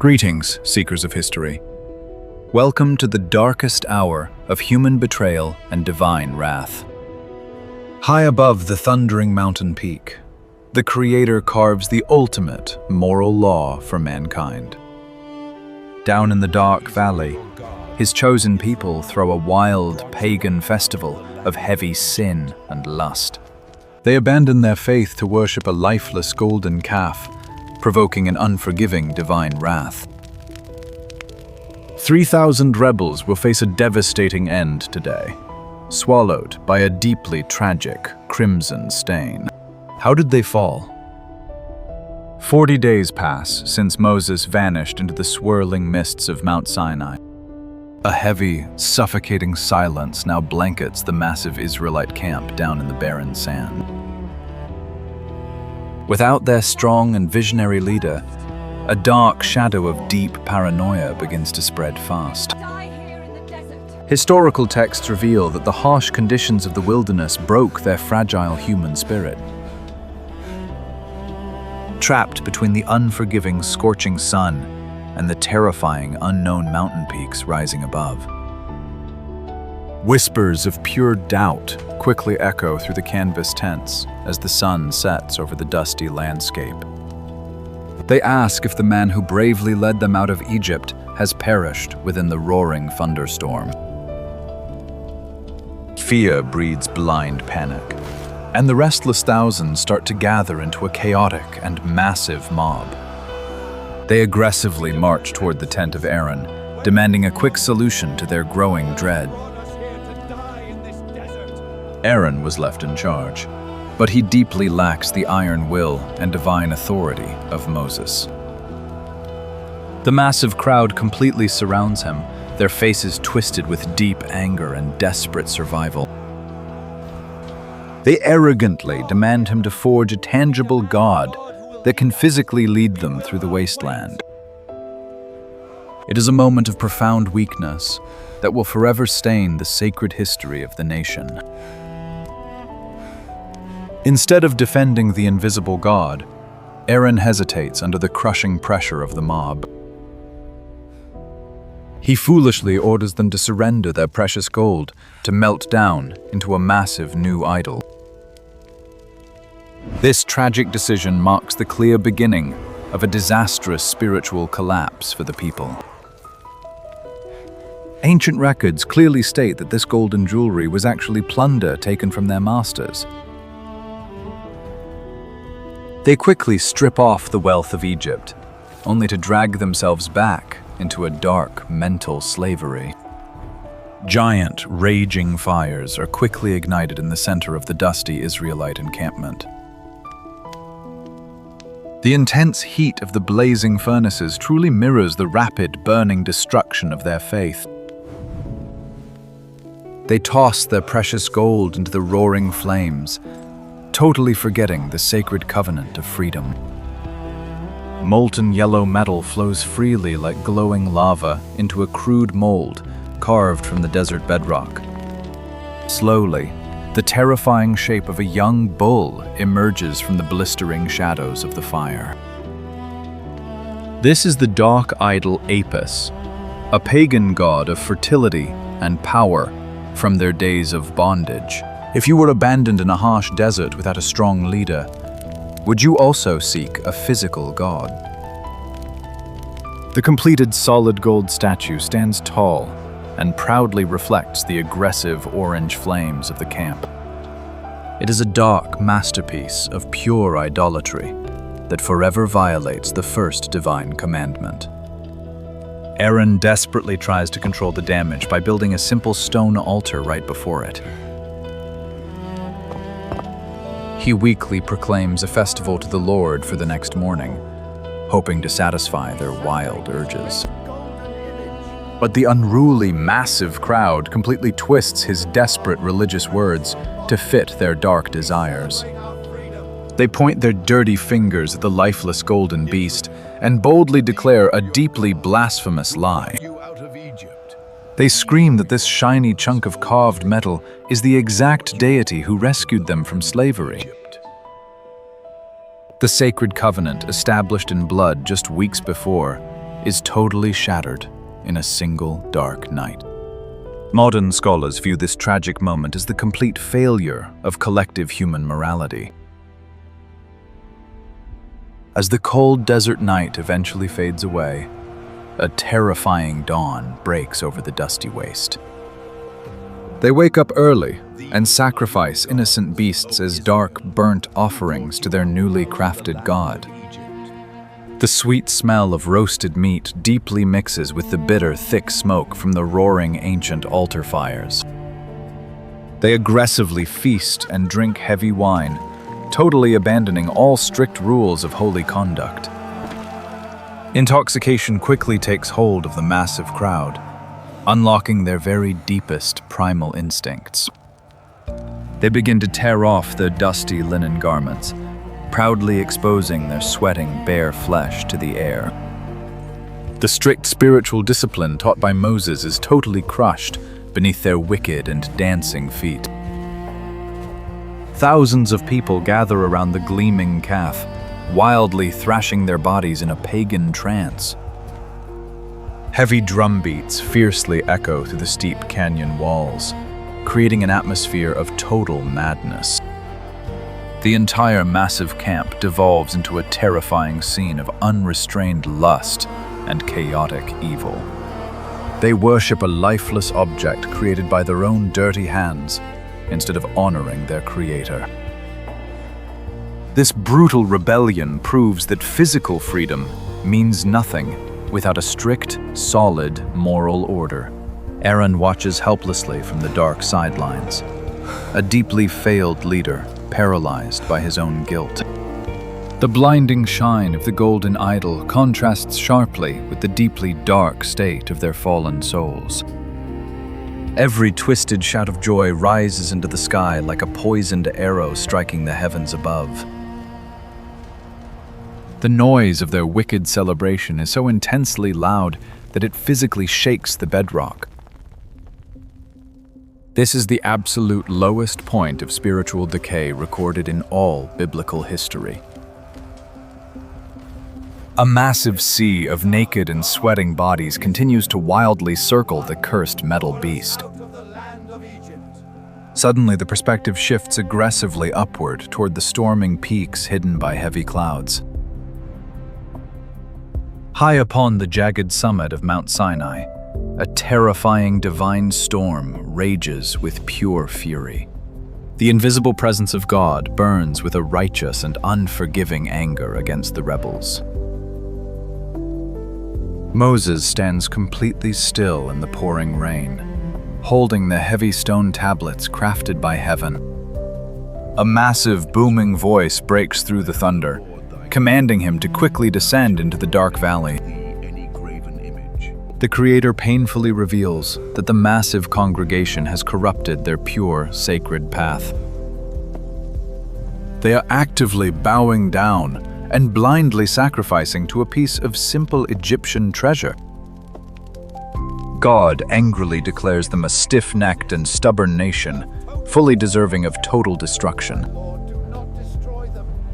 Greetings, seekers of history. Welcome to the darkest hour of human betrayal and divine wrath. High above the thundering mountain peak, the Creator carves the ultimate moral law for mankind. Down in the dark valley, His chosen people throw a wild pagan festival of heavy sin and lust. They abandon their faith to worship a lifeless golden calf, provoking an unforgiving divine wrath. 3,000 rebels will face a devastating end today, swallowed by a deeply tragic crimson stain. How did they fall? 40 days pass since Moses vanished into the swirling mists of Mount Sinai. A heavy, suffocating silence now blankets the massive Israelite camp down in the barren sand. Without their strong and visionary leader, a dark shadow of deep paranoia begins to spread fast. Historical texts reveal that the harsh conditions of the wilderness broke their fragile human spirit. Trapped between the unforgiving, scorching sun and the terrifying, unknown mountain peaks rising above. Whispers of pure doubt quickly echo through the canvas tents as the sun sets over the dusty landscape. They ask if the man who bravely led them out of Egypt has perished within the roaring thunderstorm. Fear breeds blind panic, and the restless thousands start to gather into a chaotic and massive mob. They aggressively march toward the tent of Aaron, demanding a quick solution to their growing dread. Aaron was left in charge, but he deeply lacks the iron will and divine authority of Moses. The massive crowd completely surrounds him, their faces twisted with deep anger and desperate survival. They arrogantly demand him to forge a tangible God that can physically lead them through the wasteland. It is a moment of profound weakness that will forever stain the sacred history of the nation. Instead of defending the invisible God, Aaron hesitates under the crushing pressure of the mob. He foolishly orders them to surrender their precious gold to melt down into a massive new idol. This tragic decision marks the clear beginning of a disastrous spiritual collapse for the people. Ancient records clearly state that this golden jewelry was actually plunder taken from their masters. They quickly strip off the wealth of Egypt, only to drag themselves back into a dark mental slavery. Giant, raging fires are quickly ignited in the center of the dusty Israelite encampment. The intense heat of the blazing furnaces truly mirrors the rapid, burning destruction of their faith. They toss their precious gold into the roaring flames, totally forgetting the sacred covenant of freedom. Molten yellow metal flows freely like glowing lava into a crude mold carved from the desert bedrock. Slowly, the terrifying shape of a young bull emerges from the blistering shadows of the fire. This is the dark idol Apis, a pagan god of fertility and power from their days of bondage. If you were abandoned in a harsh desert without a strong leader, would you also seek a physical god? The completed solid gold statue stands tall and proudly reflects the aggressive orange flames of the camp. It is a dark masterpiece of pure idolatry that forever violates the first divine commandment. Aaron desperately tries to control the damage by building a simple stone altar right before it. He weakly proclaims a festival to the Lord for the next morning, hoping to satisfy their wild urges. But the unruly, massive crowd completely twists his desperate religious words to fit their dark desires. They point their dirty fingers at the lifeless golden beast and boldly declare a deeply blasphemous lie. They scream that this shiny chunk of carved metal is the exact deity who rescued them from slavery. The sacred covenant established in blood just weeks before is totally shattered in a single dark night. Modern scholars view this tragic moment as the complete failure of collective human morality. As the cold desert night eventually fades away, a terrifying dawn breaks over the dusty waste. They wake up early and sacrifice innocent beasts as dark, burnt offerings to their newly crafted god. The sweet smell of roasted meat deeply mixes with the bitter, thick smoke from the roaring ancient altar fires. They aggressively feast and drink heavy wine, totally abandoning all strict rules of holy conduct. Intoxication quickly takes hold of the massive crowd, unlocking their very deepest primal instincts. They begin to tear off their dusty linen garments, proudly exposing their sweating, bare flesh to the air. The strict spiritual discipline taught by Moses is totally crushed beneath their wicked and dancing feet. Thousands of people gather around the gleaming calf, wildly thrashing their bodies in a pagan trance. Heavy drum beats fiercely echo through the steep canyon walls, creating an atmosphere of total madness. The entire massive camp devolves into a terrifying scene of unrestrained lust and chaotic evil. They worship a lifeless object created by their own dirty hands instead of honoring their creator. This brutal rebellion proves that physical freedom means nothing without a strict, solid moral order. Aaron watches helplessly from the dark sidelines, a deeply failed leader, paralyzed by his own guilt. The blinding shine of the golden idol contrasts sharply with the deeply dark state of their fallen souls. Every twisted shout of joy rises into the sky like a poisoned arrow striking the heavens above. The noise of their wicked celebration is so intensely loud that it physically shakes the bedrock. This is the absolute lowest point of spiritual decay recorded in all biblical history. A massive sea of naked and sweating bodies continues to wildly circle the cursed metal beast. Suddenly, the perspective shifts aggressively upward toward the storming peaks hidden by heavy clouds. High upon the jagged summit of Mount Sinai, a terrifying divine storm rages with pure fury. The invisible presence of God burns with a righteous and unforgiving anger against the rebels. Moses stands completely still in the pouring rain, holding the heavy stone tablets crafted by heaven. A massive, booming voice breaks through the thunder, commanding him to quickly descend into the dark valley. The Creator painfully reveals that the massive congregation has corrupted their pure, sacred path. They are actively bowing down and blindly sacrificing to a piece of simple Egyptian treasure. God angrily declares them a stiff-necked and stubborn nation, fully deserving of total destruction.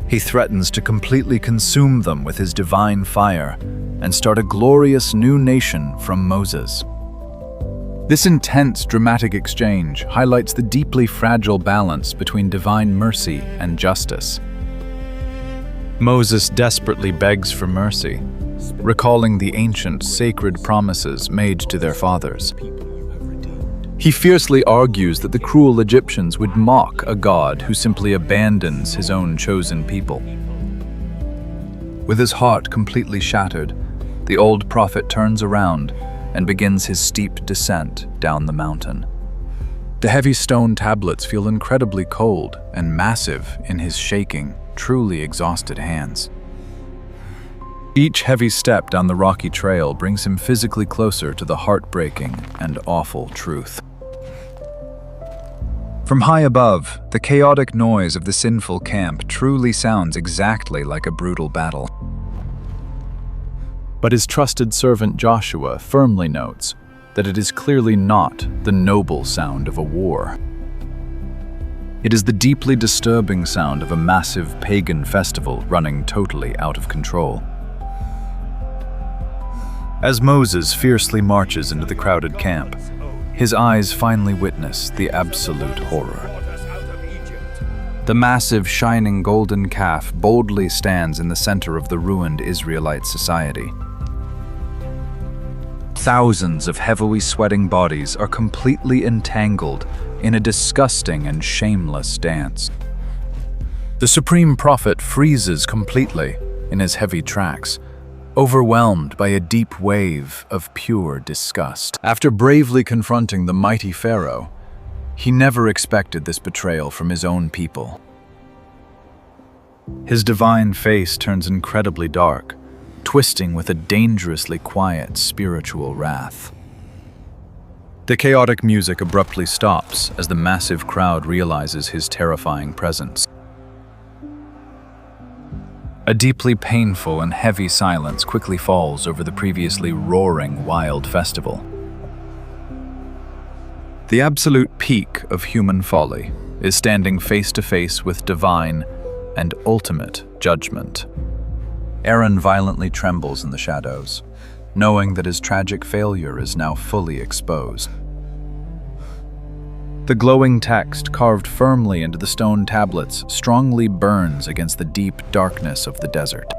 He threatens to completely consume them with his divine fire and start a glorious new nation from Moses. This intense, dramatic exchange highlights the deeply fragile balance between divine mercy and justice. Moses desperately begs for mercy, recalling the ancient, sacred promises made to their fathers. He fiercely argues that the cruel Egyptians would mock a God who simply abandons his own chosen people. With his heart completely shattered, the old prophet turns around and begins his steep descent down the mountain. The heavy stone tablets feel incredibly cold and massive in his shaking, truly exhausted hands. Each heavy step down the rocky trail brings him physically closer to the heartbreaking and awful truth. From high above, the chaotic noise of the sinful camp truly sounds exactly like a brutal battle. But his trusted servant Joshua firmly notes that it is clearly not the noble sound of a war. It is the deeply disturbing sound of a massive pagan festival running totally out of control. As Moses fiercely marches into the crowded camp, his eyes finally witness the absolute horror. The massive, shining golden calf boldly stands in the center of the ruined Israelite society. Thousands of heavily sweating bodies are completely entangled in a disgusting and shameless dance. The supreme prophet freezes completely in his heavy tracks, overwhelmed by a deep wave of pure disgust. After bravely confronting the mighty Pharaoh, he never expected this betrayal from his own people. His divine face turns incredibly dark, twisting with a dangerously quiet spiritual wrath. The chaotic music abruptly stops as the massive crowd realizes his terrifying presence. A deeply painful and heavy silence quickly falls over the previously roaring, wild festival. The absolute peak of human folly is standing face to face with divine and ultimate judgment. Aaron violently trembles in the shadows, knowing that his tragic failure is now fully exposed. The glowing text carved firmly into the stone tablets strongly burns against the deep darkness of the desert.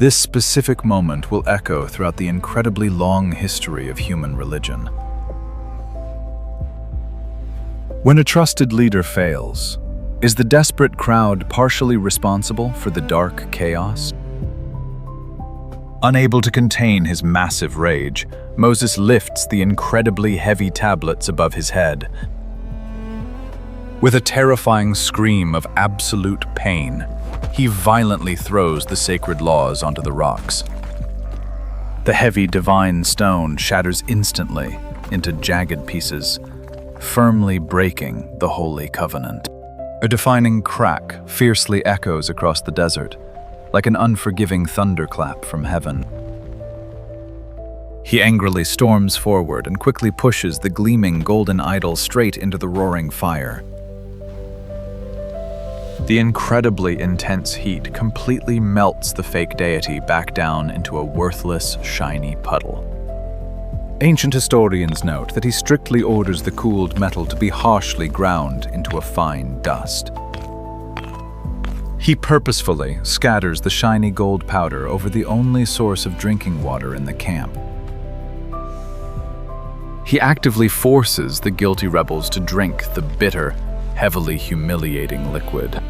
This specific moment will echo throughout the incredibly long history of human religion. When a trusted leader fails, is the desperate crowd partially responsible for the dark chaos? Unable to contain his massive rage, Moses lifts the incredibly heavy tablets above his head. With a terrifying scream of absolute pain, he violently throws the sacred laws onto the rocks. The heavy divine stone shatters instantly into jagged pieces, firmly breaking the holy covenant. A defining crack fiercely echoes across the desert, like an unforgiving thunderclap from heaven. He angrily storms forward and quickly pushes the gleaming golden idol straight into the roaring fire. The incredibly intense heat completely melts the fake deity back down into a worthless, shiny puddle. Ancient historians note that he strictly orders the cooled metal to be harshly ground into a fine dust. He purposefully scatters the shiny gold powder over the only source of drinking water in the camp. He actively forces the guilty rebels to drink the bitter, heavily humiliating liquid.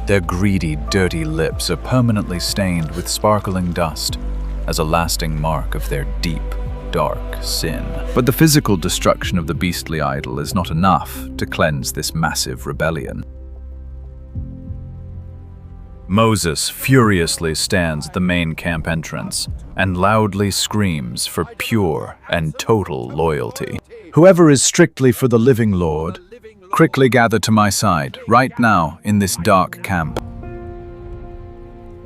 Their greedy, dirty lips are permanently stained with sparkling dust as a lasting mark of their deep, dark sin. But the physical destruction of the beastly idol is not enough to cleanse this massive rebellion. Moses furiously stands at the main camp entrance and loudly screams for pure and total loyalty. Whoever is strictly for the living Lord, quickly gather to my side right now in this dark camp.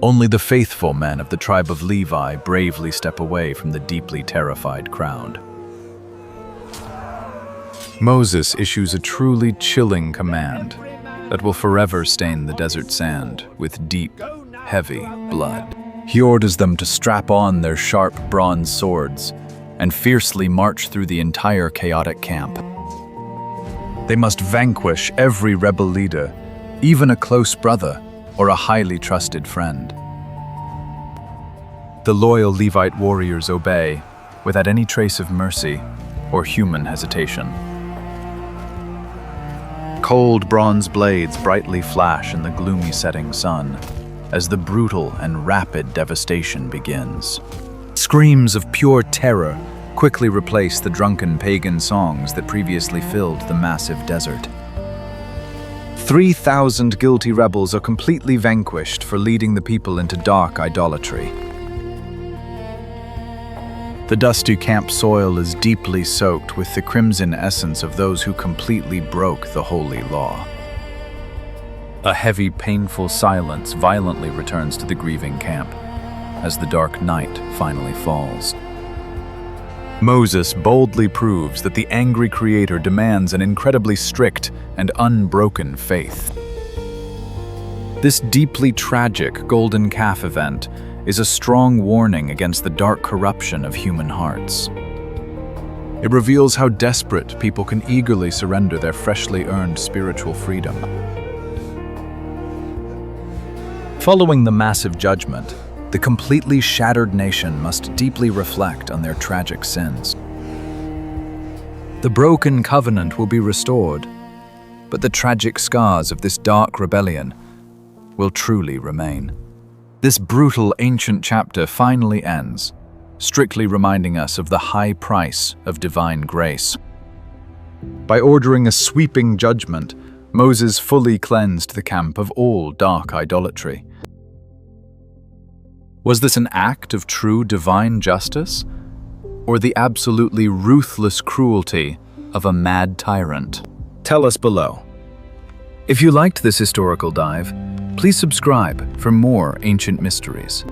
Only the faithful men of the tribe of Levi bravely step away from the deeply terrified crowd. Moses issues a truly chilling command that will forever stain the desert sand with deep, heavy blood. He orders them to strap on their sharp bronze swords and fiercely march through the entire chaotic camp. They must vanquish every rebel leader, even a close brother or a highly trusted friend. The loyal Levite warriors obey without any trace of mercy or human hesitation. Cold bronze blades brightly flash in the gloomy setting sun as the brutal and rapid devastation begins. Screams of pure terror quickly replace the drunken pagan songs that previously filled the massive desert. 3,000 guilty rebels are completely vanquished for leading the people into dark idolatry. The dusty camp soil is deeply soaked with the crimson essence of those who completely broke the holy law. A heavy, painful silence violently returns to the grieving camp as the dark night finally falls. Moses boldly proves that the angry Creator demands an incredibly strict and unbroken faith. This deeply tragic golden calf event is a strong warning against the dark corruption of human hearts. It reveals how desperate people can eagerly surrender their freshly earned spiritual freedom. Following the massive judgment, the completely shattered nation must deeply reflect on their tragic sins. The broken covenant will be restored, but the tragic scars of this dark rebellion will truly remain. This brutal ancient chapter finally ends, strictly reminding us of the high price of divine grace. By ordering a sweeping judgment, Moses fully cleansed the camp of all dark idolatry. Was this an act of true divine justice, or the absolutely ruthless cruelty of a mad tyrant? Tell us below. If you liked this historical dive, please subscribe for more ancient mysteries.